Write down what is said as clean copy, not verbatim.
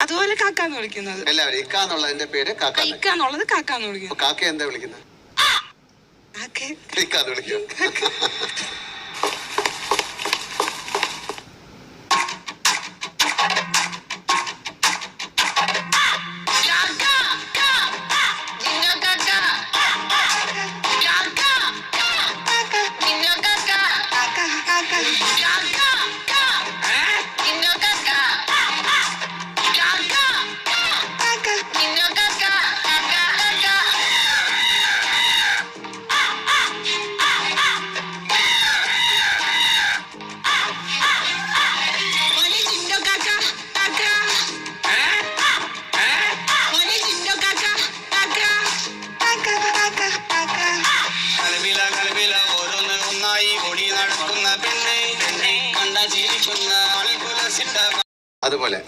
അതുപോലെ കാക്കാന്ന് വിളിക്കുന്നത്. എല്ലാവരും ഇക്ക എന്നുള്ളതിന്റെ പേര് കാക്ക. ഇക്ക എന്നുള്ളത് കാക്കാന്ന് വിളിക്കുന്നു. കാക്ക എന്താ വിളിക്കുന്നത്? ഇക്കാന്ന് വിളിക്കുക. അതുപോലെ